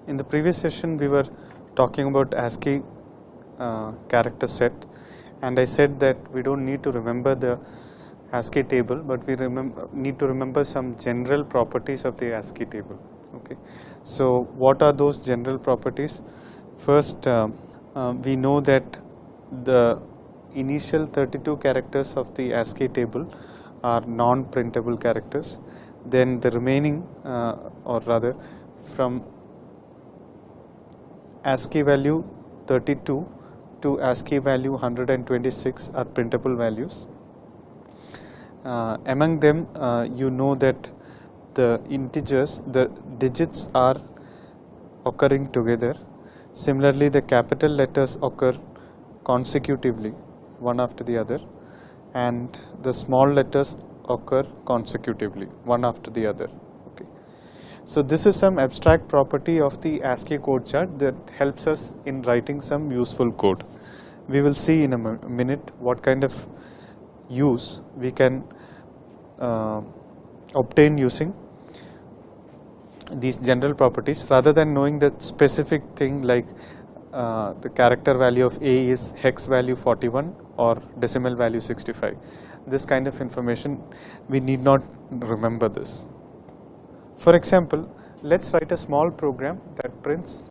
In the previous session we were talking about ASCII character set, and I said that we don't need to remember the ASCII table, but we need to remember some general properties of the ASCII table. Okay, so what are those general properties? First, we know that the initial 32 characters of the ASCII table are non-printable characters. Then the remaining, or rather from ASCII value 32 to ASCII value 126 are printable values. Among them, you know that the integers, the digits are occurring together. Similarly, the capital letters occur consecutively, one after the other, and the small letters occur consecutively, one after the other. Okay. So this is some abstract property of the ASCII code chart that helps us in writing some useful code. We will see in a minute what kind of use we can obtain using these general properties, rather than knowing the specific thing like the character value of A is hex value 41 or decimal value 65. This kind of information, we need not remember this. For example, let's write a small program that prints.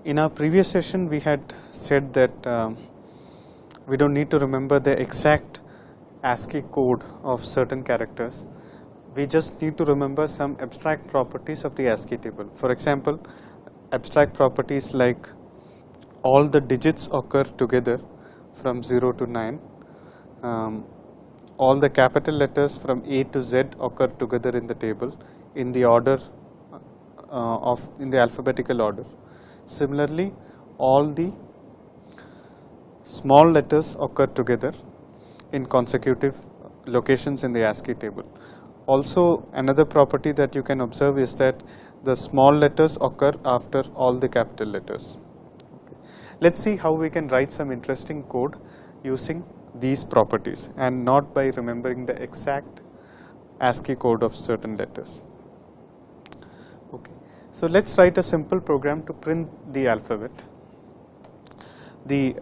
In our previous session we had said that we don't need to remember the exact ASCII code of certain characters. We just need to remember some abstract properties of the ASCII table. For example, abstract properties like all the digits occur together from 0 to 9. All the capital letters from A to Z occur together in the table in the order in the alphabetical order. Similarly, all the small letters occur together in consecutive locations in the ASCII table. Also, another property that you can observe is that the small letters occur after all the capital letters. Okay. Let's see how we can write some interesting code using these properties and not by remembering the exact ASCII code of certain letters. Okay. So let's write a simple program to print the alphabet. The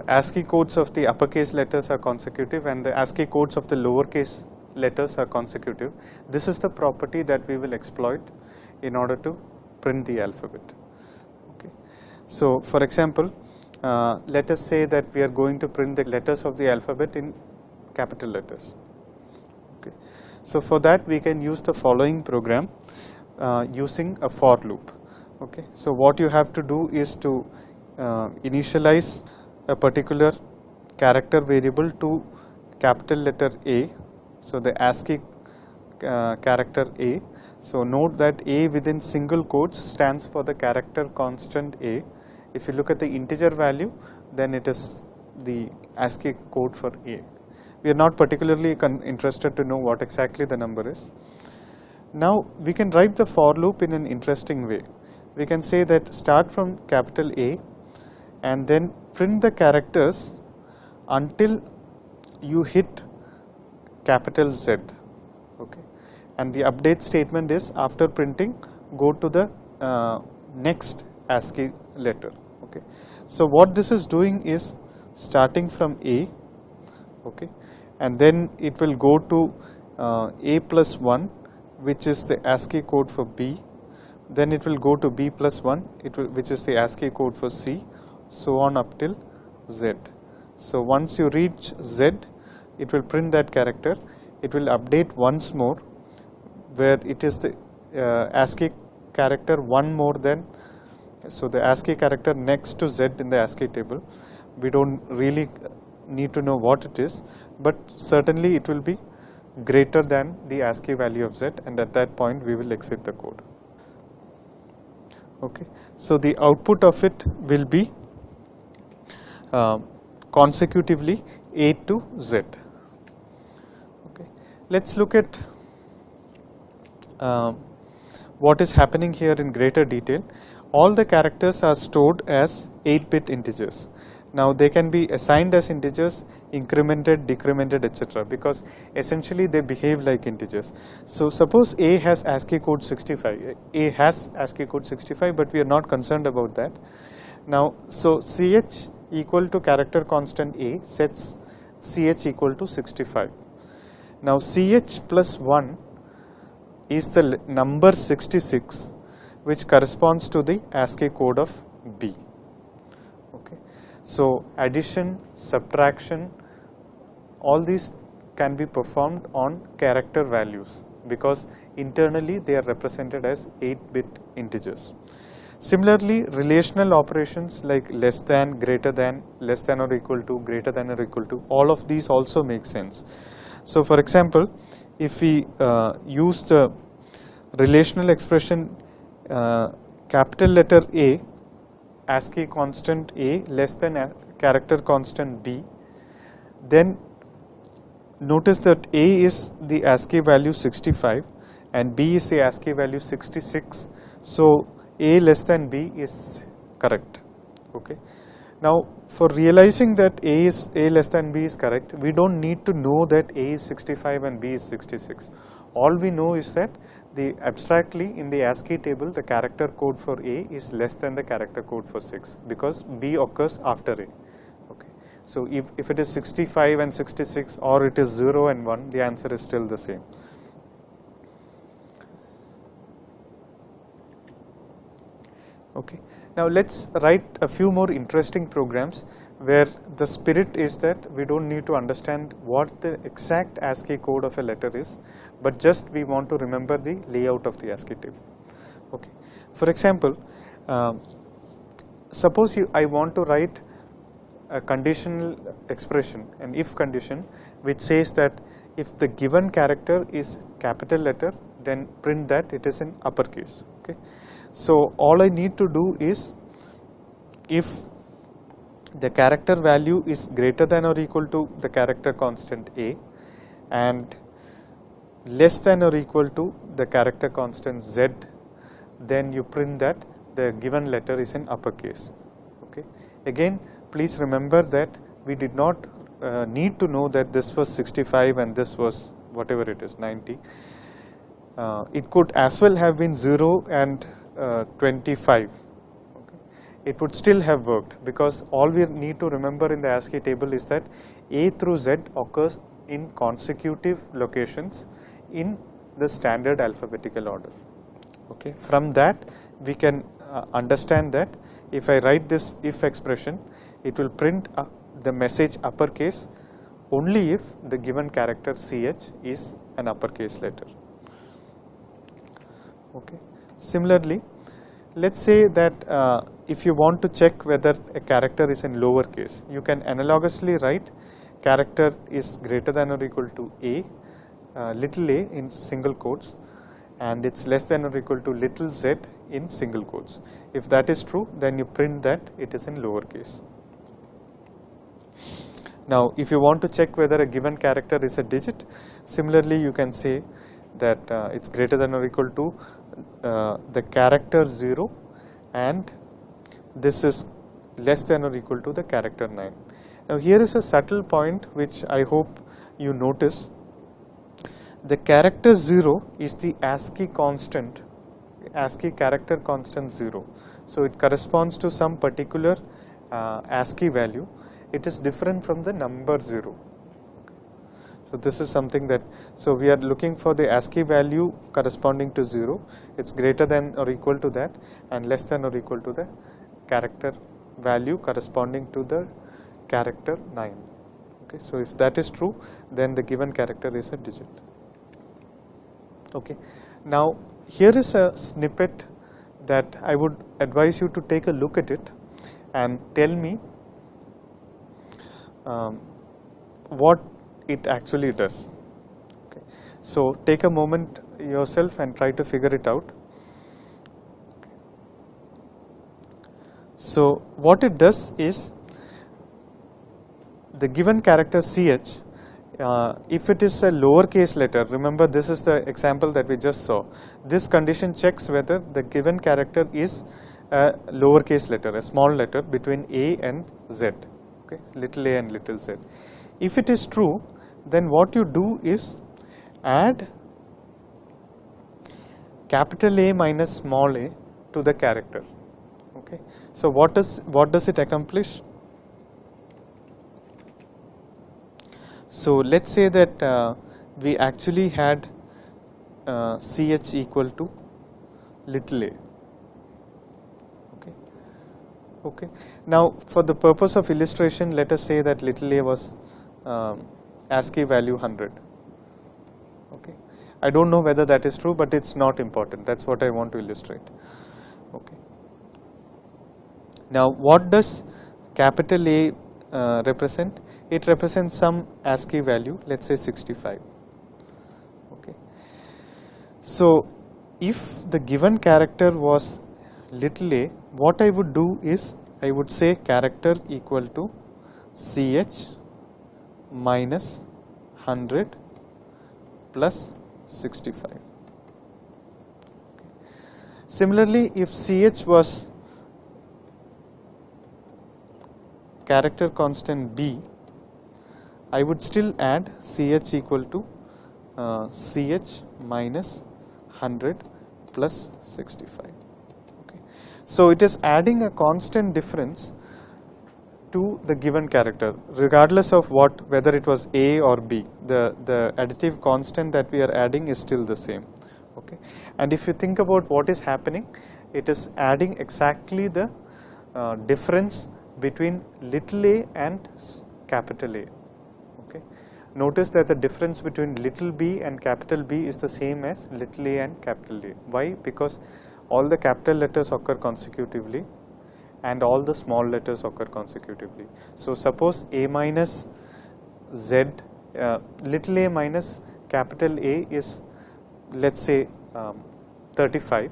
ASCII codes of the uppercase letters are consecutive and the ASCII codes of the lowercase letters are consecutive. This is the property that we will exploit in order to print the alphabet. Okay. So for example, let us say that we are going to print the letters of the alphabet in capital letters. Okay. So for that we can use the following program using a for loop. Okay. So what you have to do is to initialize a particular character variable to capital letter A. So the ASCII character A. So note that A within single quotes stands for the character constant A. If you look at the integer value, then it is the ASCII code for A. We are not particularly interested to know what exactly the number is. Now we can write the for loop in an interesting way. We can say that start from capital A and then print the characters until you hit capital Z. Okay. And the update statement is after printing go to the next ASCII letter. Okay. So what this is doing is starting from A, okay, and then it will go to A plus 1, which is the ASCII code for B. Then it will go to B plus 1, which is the ASCII code for C, so on up till Z. So once you reach Z, it will print that character. It will update once more, where it is the ASCII character one more than, so the ASCII character next to Z in the ASCII table. We don't really need to know what it is, but certainly it will be greater than the ASCII value of Z, and at that point we will exit the code. Okay. So the output of it will be consecutively A to Z. Okay. Let's look at what is happening here in greater detail. All the characters are stored as 8-bit integers, Now they can be assigned as integers, incremented, decremented, etc., because essentially they behave like integers. So suppose A has ASCII code 65, A has ASCII code 65, but we are not concerned about that. Now, so ch equal to character constant A sets ch equal to 65. Now ch plus 1 is the number 66, which corresponds to the ASCII code of B. Okay. So addition, subtraction, all these can be performed on character values because internally they are represented as 8-bit integers. Similarly, relational operations like less than, greater than, less than or equal to, greater than or equal to, all of these also make sense. So for example, if we use the relational expression capital letter A, ASCII constant A less than a character constant B, then notice that A is the ASCII value 65 and B is the ASCII value 66. So A less than B is correct. Okay. Now for realizing that A less than B is correct, we don't need to know that A is 65 and B is 66. All we know is that the abstractly in the ASCII table the character code for A is less than the character code for 6 because B occurs after A. Okay. So if it is 65 and 66 or it is 0 and 1, the answer is still the same. Okay. Now let's write a few more interesting programs where the spirit is that we don't need to understand what the exact ASCII code of a letter is, but just we want to remember the layout of the ASCII table. Okay. For example, suppose I want to write a conditional expression, an if condition, which says that if the given character is capital letter, then print that it is in uppercase. Okay. So all I need to do is, if the character value is greater than or equal to the character constant A and less than or equal to the character constant Z, then you print that the given letter is in uppercase. Okay. Again, please remember that we did not need to know that this was 65 and this was whatever it is, 90. It could as well have been 0 and 25. Okay. It would still have worked because all we need to remember in the ASCII table is that A through Z occurs in consecutive locations in the standard alphabetical order. Okay. From that we can understand that if I write this if expression, it will print the message uppercase only if the given character ch is an uppercase letter. Okay. Similarly, let's say that if you want to check whether a character is in lowercase, you can analogously write character is greater than or equal to A, little a in single quotes, and it's less than or equal to little z in single quotes. If that is true, then you print that it is in lowercase. Now, if you want to check whether a given character is a digit, similarly you can say that it's greater than or equal to the character 0 and this is less than or equal to the character 9. Now here is a subtle point which I hope you notice. The character 0 is the ASCII constant, ASCII character constant 0. So it corresponds to some particular ASCII value. It is different from the number 0. So this is something that, so we are looking for the ASCII value corresponding to 0, it's greater than or equal to that and less than or equal to the character value corresponding to the character 9. Okay, so if that is true, then the given character is a digit. Okay, now here is a snippet that I would advise you to take a look at it and tell me what it actually does. Okay. So take a moment yourself and try to figure it out. So what it does is, the given character ch, if it is a lowercase letter, remember this is the example that we just saw, this condition checks whether the given character is a lowercase letter, a small letter between A and Z. okay, little a and little z. If it is true, then what you do is add capital A minus small a to the character. Okay. So what does it accomplish? So let's say that we actually had ch equal to little a. Okay. Okay. Now for the purpose of illustration, let us say that little a was ASCII value 100. Okay. I don't know whether that is true, but it's not important. That's what I want to illustrate. Okay. Now what does capital A represent? It represents some ASCII value, let's say 65. Okay. So if the given character was little a, what I would do is I would say character equal to ch minus 100 plus 65. Okay. Similarly, if ch was character constant b, I would still add ch equal to ch minus 100 plus 65. Okay. So it is adding a constant difference to the given character, regardless of whether it was a or b. The additive constant that we are adding is still the same. Okay. And if you think about what is happening, it is adding exactly the difference between little a and capital A. Okay. Notice that the difference between little b and capital B is the same as little a and capital A. Why? Because all the capital letters occur consecutively and all the small letters occur consecutively. So suppose a minus z, little a minus capital A is, let's say 35,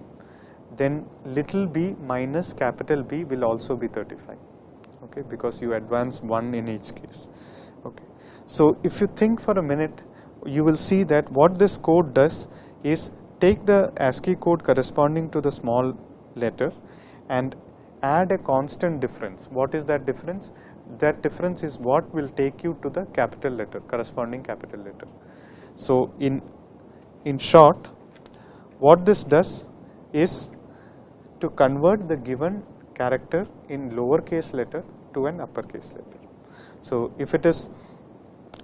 then little b minus capital B will also be 35. Okay, because you advance 1 in each case. Okay. So if you think for a minute, you will see that what this code does is take the ASCII code corresponding to the small letter and add a constant difference. What is that difference? That difference is what will take you to the capital letter, corresponding capital letter. So in short, what this does is to convert the given character in lowercase letter to an uppercase letter. So if it is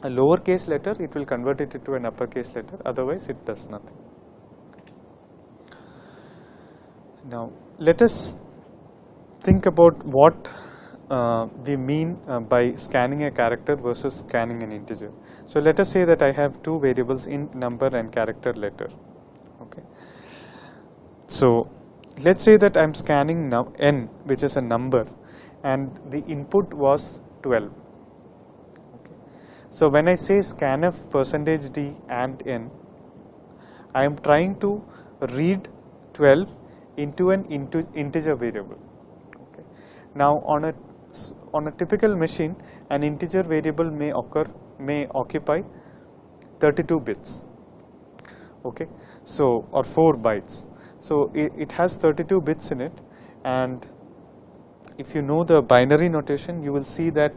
a lowercase letter, it will convert it into an uppercase letter, otherwise it does nothing. Now let us think about what we mean by scanning a character versus scanning an integer. So let us say that I have two variables, int number and character letter. Okay. So let's say that I am scanning now n, which is a number, and the input was 12. Okay. So when I say scanf %d and n, I am trying to read 12 into an integer variable. Okay. Now on a typical machine, an integer variable may occupy 32 bits. Okay. So or 4 bytes. So it has 32 bits in it, and if you know the binary notation, you will see that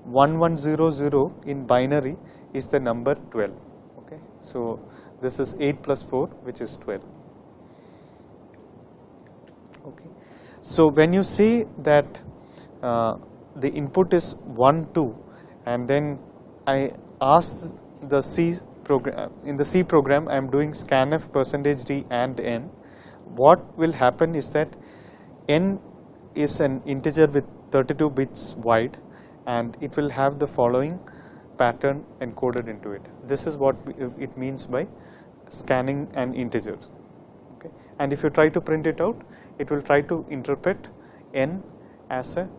1100 in binary is the number 12. Okay. So this is 8 plus 4, which is 12. Okay. So when you say that the input is 1, 2, and then I ask the C program, in the C program I am doing scanf %d and n, what will happen is that n is an integer with 32 bits wide, and it will have the following pattern encoded into it. This is what it means by scanning an integer. Okay. And if you try to print it out, it will try to interpret n as a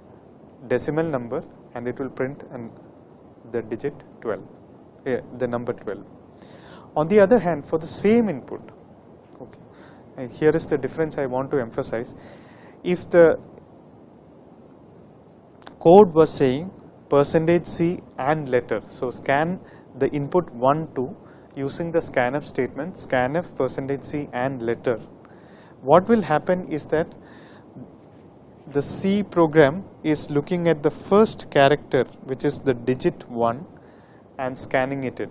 decimal number, and it will print the digit 12, the number 12. On the other hand, for the same input, okay, and here is the difference I want to emphasize. If the code was saying %c and letter, so scan the input 1, 2 using the scanf statement, scanf %c and letter, what will happen is that the C program is looking at the first character, which is the digit 1, and scanning it in.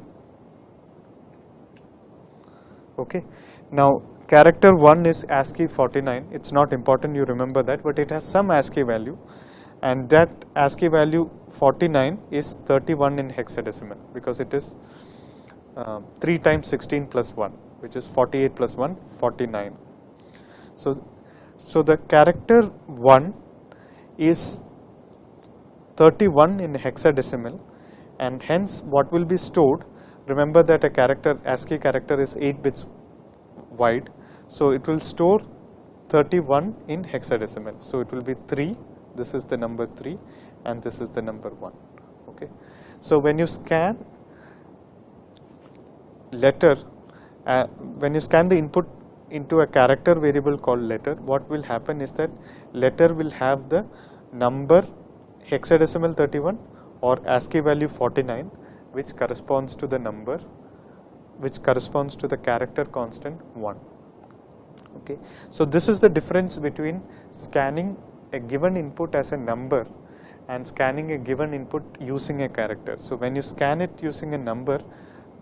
Okay. Now character 1 is ASCII 49. It's not important you remember that, but it has some ASCII value, and that ASCII value 49 is 31 in hexadecimal, because it is 3 times 16 plus 1, which is 48 plus 1, 49. So the character 1 is 31 in hexadecimal, and hence what will be stored, remember that a character, ASCII character is 8 bits wide, so it will store 31 in hexadecimal. So it will be 3, this is the number 3, and this is the number 1. Okay. So when you scan letter, when you scan the input into a character variable called letter, what will happen is that letter will have the number hexadecimal 31 or ASCII value 49, which corresponds to the number, which corresponds to the character constant 1. Okay. So this is the difference between scanning a given input as a number and scanning a given input using a character. So when you scan it using a number,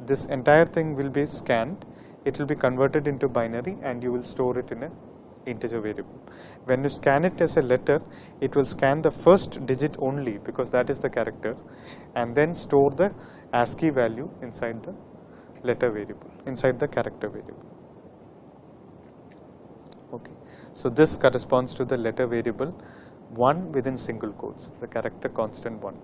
this entire thing will be scanned, it will be converted into binary, and you will store it in an integer variable. When you scan it as a letter, it will scan the first digit only, because that is the character, and then store the ASCII value inside the letter variable, inside the character variable. Okay. So this corresponds to the letter variable 1 within single quotes, the character constant 1.